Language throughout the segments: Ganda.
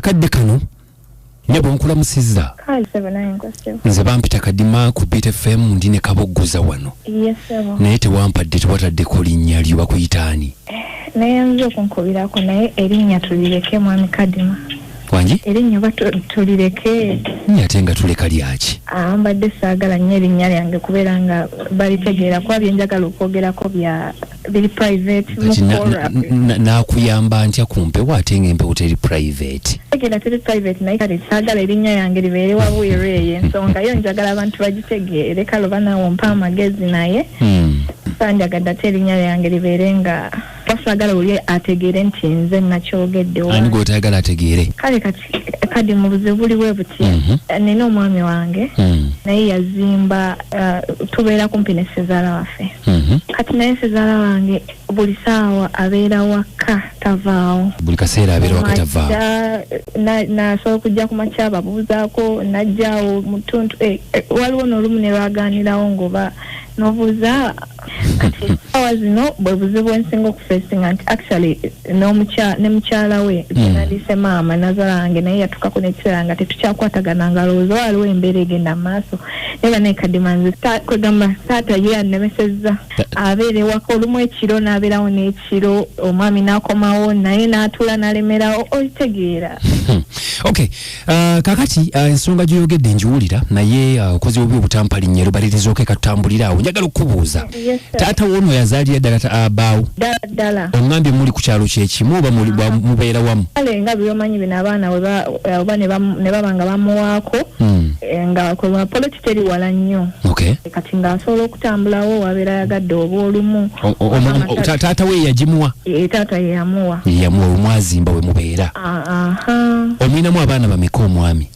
Kadde kano nyabo nkulamusizza. Nze bampita Kadima ku Beat FM ndine kaboggoza wano. Yes sir. Naye tewampadde tewataddeko linnya lyo bakuyitaani. Naye nze okunkubirako naye erinnya tulireke mwami Kadima. Wange? Erinnya tulireke. Ate nga tuleka lyaki? Mbadde saagala nnyo erinnya lyange kubeera nga balitegeera kuba byenjagala okwogerako biri private mukora. Nakuyamba ntya kumpewo ate ng'empewo teri private? Tegera teri private naye kati saagala erinnya yange libeere wabweru eyo ensonga yo njagala abantu bagitegeere kale oba naawe ompa amagezi naye. Sanjagadde ate erinnya yange libeere nga basagala oli ategeere nti nze nakyogedde. Ani gw'otayagala ategeere? Kale kati kadi mu buzibu buliwe buti. Nina omwami wange naye yazimba tubeera kumpi ne Sezaala waffe. Kati naye Sezaala wange buli saawa abeera waka tavaawo. Buli kaseera abeera waka tavaawo. Nasobola okujja ku makya ababuuzaako najjaawo mu ttuntu waliwo n'olumu ne lwaganirawo ng'oba nobuuza kati awa zino bwe buzibu ensinga okufeesinga nti actually ne mukyala we nalise maama nazaala wange naye yatukako n'ekiseera nga tetukyakwatagana nga lowooza waliwo embeera egenda mu maaso naye naye Kadima nze kwegamba taata ye yannemesezza abeera ewaka olumu ekiro n'abeerawo n'ekiro omwami n'akomawo naye n'atuula n'alemerawo oyitegeera. Okay, kakati ensonga gy'oyogedde njiwulira naye okoze obi obutampalinnya lubaliriza oke katutambuliraawo njagala okubuuza. Taata woono yazaalira ddala baawo? Ddala. Oŋŋambye muli ku kyalo kyekimu oba mubeera wamu? Kale nga byomanyi bino abaana oba ne baba nga bamuwaako nga poloti teri wala nnyo. Okay. Kati ng'asobola okutambulawo wabeera yagadde oba olumu. Taata we yagimuwa? Taata ye yamuwa. Yamuwa omwazimba we mubeera? Omulinamu abaana bameka omwami?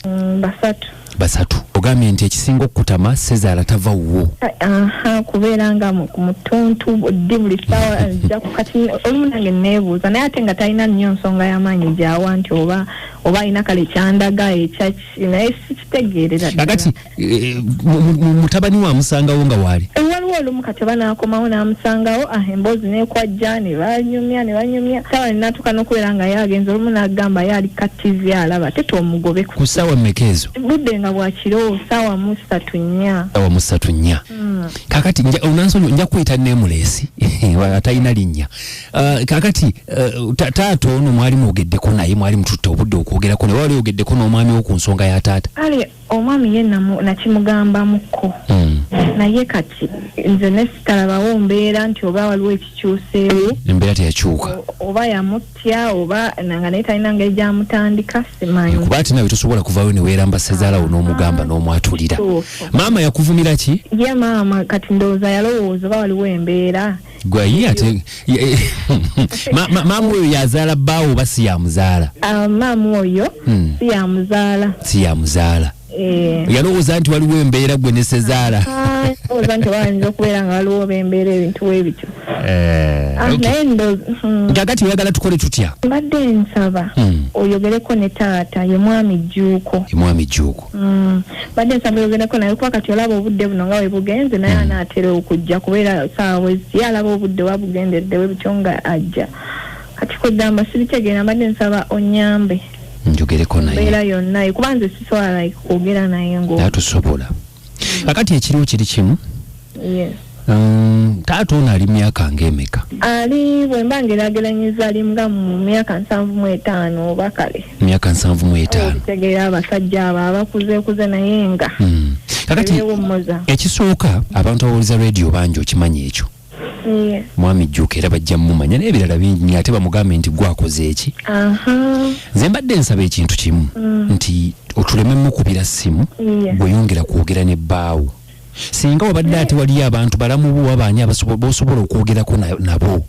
Basatu. Ogambye nti ekisinga okutama Sezaala tava wuwo? Kubeera nga mu ttuntu ddi buli ssaawa ajja kati olumu nange neebuuza naye ate nga talina nnyo nsonga y'amaanyi gy'awa nti oba alina kale kyandaga ekyaki naye sikitegeerera. Kakati mutabani wa amusangawo nga waali? Waliwo olumu kati oba n'akomawo n'amusangawo emboozi n'ekwajja ne banyumya saawa n'atuuka n'okubeera nga yagenza olumu n'agamba yaali kativi alaba tetwomugobe ku ssaawa mmeka ezo? Budde nga bwakiro ssaawa mu 3:04. Kakati onansonyi nja kuyita Nemuleesi atalina linnya. Kakati taata ono mwali mwogeddeko naye mwali mututte obudde okwogerako ne wali ogeddeko n'omwami wo ku nsonga ya taata? Kale omwami ye nakimugambamuko naye kati nze nesitalabawo mbeera nti oba waliwo ekikyuseewo. Embeera teyakyuka? Oba yamutya oba nga naye talina ngeri gyamutandika simanyi. Kuba ati nawe tosobola kuvaayo ne weeramba Sezaala wo n'omugamba n'omwatulira. Maama yakuvumira ki? Ye maama kati ndowooza yalowooza oba waliwo embeera. Gwe ate maama oyo yazaala bbaawo oba si yamuzaala? Maama oyo si yamuzaala. Si yamuzaala. Yalowooza nti waliwo embeera gwe ne Sezaala. Yalowooza nti wayinza okubeera nga waliwo embeera ebintu webityo. Kakati oyagala tukole tutya? Mbadde nsaba oyogereko ne taata ye mwami Jjuuko. Mbadde nsaba oyogereko naye kuba kati olaba obudde buno nga we bugenze naye anaatera okujja kubeera saawa ezi alaba obudde wabugendeddewe bityo nga ajja. Kati kwegamba sibitegeera mbadde nsaba onyambe. Njogereko naye. Mbeera yonna kuba nze sisobola kwogera naye ngo. Tusobola. Kakati ekiriwo kiri kimu? Yes. Taata ono ali myaka ng'emeka? Ali bwe mba ngeraageranyiza ali nga mu myaka 75 oba kale. Myaka 75. Tegeera abasajja abo abakuzeekuze naye nga. Kakati ekisooka abantu abawuliza radio bangi okimanyi ekyo? Mwami Jjuuko era bajja mumanya n'ebirala bingi ate bamugambe nti gwakoze eki? Nze mbadde nsaba ekintu kimu nti otuleme mukubira ssimu bweyongera kwogera ne bbaawo. Singa wabadde ate waliyo abantu balamu bo wabaani bosobola okwogerako nabo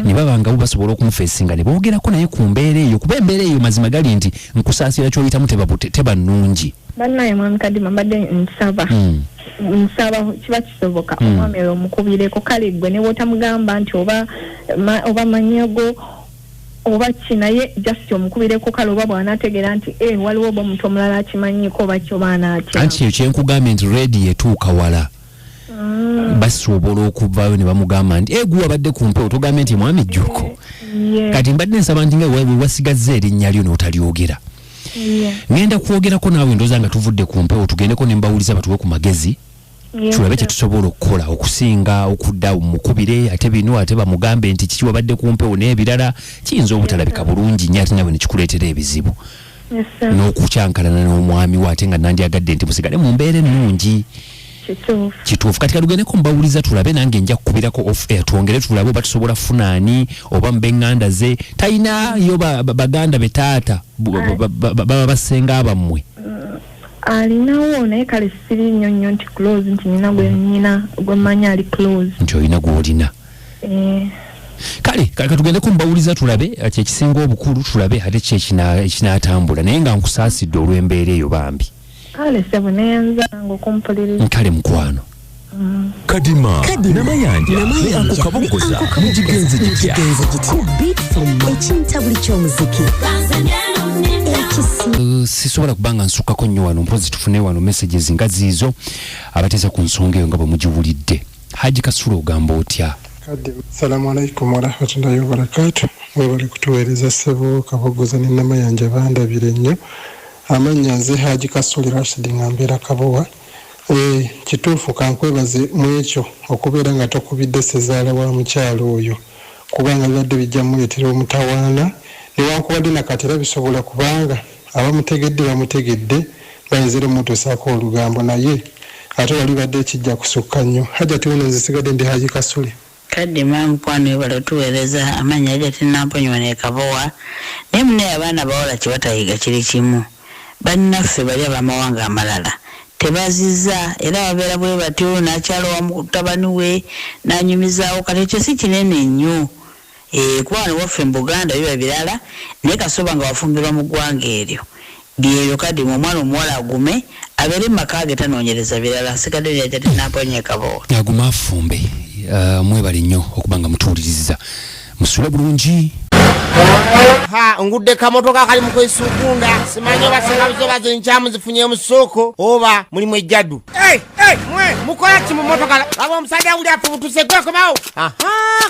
ne baba nga bo basobola okumufeesinga ne boogerako naye ku mbeera eyo kuba embeera eyo mazima gali nti nkusaasira ky'oyitamu teba nnungi. Bannaye mwami Kadima mbadde nsaba kiba kisoboka omwami oyo omukubireko kale gwe ne bw'otamugamba nti oba manyago oba kinaye just omukubireko kale oba bw'anaategeera nti waliwo oba omuntu omulala akimanyiiko oba kyoba anaatya. Anti ekyo kyenkugambye nti reedi etuuka wala. basobola okuvaayo ne bamugamba nti gwe abadde ku mpewo togambye nti mwami jjuko kati mbadde nsaba nti nga wasigaze erinnya lyo n'otalyogera ngenda kwogerako naawe ndooza nga tuvudde ku mpewo tugendeko ne mbawuliza batuwe ku magezi tulabe kye tusobola okukola okusinga okudda mukubire ate bino ate bamugambe nti kiki wabadde ku mpewo n'ebirala kiyinza obutalabika bulungi nnyo ate nawe ne kikuleetera ebizibu n'okukyankalana n'omwami we ate nga nandyagadde nti musigale mu mbeera ennungi kituufu kati kalugendeko mbawuliza tulabe nange nja kukubirako off air twongere tulabe oba tusobola funaani oba mbeŋŋanda ze talina yo baganda be taata baba basenga abammwe alinawo naye kale siri nnyo nti close nti nina gwe manya ali close nti olina gw'olina kale katugendeko mbawuliza tulabe kyekisinga obukulu tulabe ate kyekinatambula naye nga nkusaasidde olw'embeera eyo bambi kale sebo neyanza ng'okumpuliriza kale mukwano Kadima namayanja ako kabogoza mujigenze gitya ekintabuli ky'omuziki sisobola kubanga nsukako nnyo wano mpozi tufune wano messages nga ziizo abateesa ku nsonga eyo nga bwe mugiwulidde Haji Kasula ogamba otya Assalamu alaikum warahmatullahi wabarakatuh mwebale kutuweereza ssebo kabogoza ne namayanja bandabire nnyo amannya nze Haji Kasula Rashid ngambeera Kabowa kituufu kankwebaze mu ekyo okubeera nga tokubidde Sezaala wa mukyalo oyo kubanga bibadde bijja muleetera omutawaana newankubadde nakati era bisobola kubanga abamutegedde bamutegedde bayinzire mutuusaako olugambo naye ate wali badde ekijja kusukka nnyo hajati wuno nzisigadde ndi Haji Kasule Kadima mukwano webale tuweereza amanya hajati namponywa ne Kabowa naye munaye abaana bawala kibatayiga kiri kimu bannaffe bali abamawanga amalala tebaziza era babeera bwe batyo nakyalo wa mutabani we nanyumizaawo kati ekyo si kinene nnyo kubanga waffe mu Buganda biba birala naye kasoba nga wafumbirwa mu ggwanga eryo byeyo Kadima omwana omuwala agume abeere mu maka ge tanoonyereza birala sigadde lyajati namponya Kabowa aguma afumbe mwebale nnyo okuba nga mutuwuliriza musula bulungi ngudde kamotoka kali mukwesukunda simanyi basenga bizobazo nkyamu zifunye mu ssoko oba mulimu ejjadu mwe mukola ki mu motoka aba omusajja uli afubutuse gwekomawo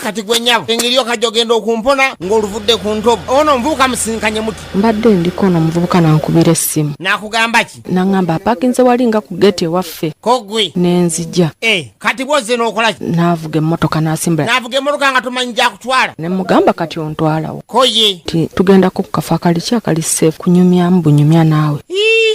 kati gwe nnyabo engeri okajja ogenda okumpona ng'oluvudde ku ntobo ono omuvubuka musinkanye muti mbadde ndiko ono omuvubuka nankubira essimu nakugamba ki naŋŋamba apakinze wali nga ku geeti ewaffe kogwe nenzija kati bwozze n'okola ki naavuga emmotoka n'asimbula naavuga emmotoka nga tomanyi gyakutwala ne mugamba kati ontwalawo koye tugendako ku kafo akali ki akali safe kunyumyamu bunyumya naawe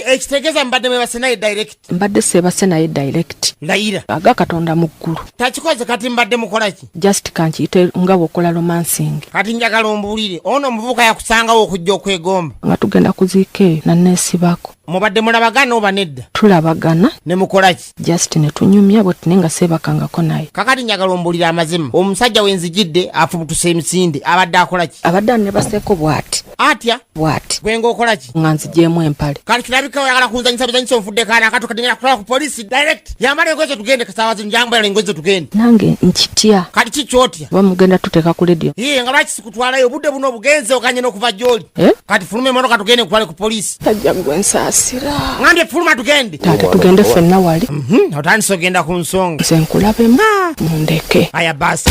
ekitegeeza mbadde mwebase naye direct mbadde seebase naye direct layira aga Katonda mu ggulu takikoze kati mbadde mukola ki just kankiyite nga bw'okola romancing kati njagala ombuulire ono omuvubuka yakusangawo okujja okwegomba nga tugenda kuziika eyo nanneesibako mubadde mulabagana oba nedda tulabagana ne mukola ki just ne tunyumya bwe tune nga seebakangako naye kakati njagala ombuulire amazima omusajja wenzijidde afubutuse emisinde abadde akola ki abadde anebaseeko bw'ati atya bw'ati gwe ng'okola ki nga nzigyemu empale kati kirabika oyagala kunzanyisa bizanyisa onfudde kaana akato kati ngenda kutwala ku polisi direct yambala engoye tugende kasaawazi njambala engoye tugende nange nkitya kati kikyotya oba mugenda tuteeka ku ledio nga lwaki sikutwalayo obudde buno obugenze okanye n'okuva gy'oli kati fuluma emmotoka tugende nkutwale ku polisi tajja gwe nsaasira ngambye fuluma tugende taate tugende ffenna wali otandise ogenda ku nsonga nze nkulabemu mundeke aya basi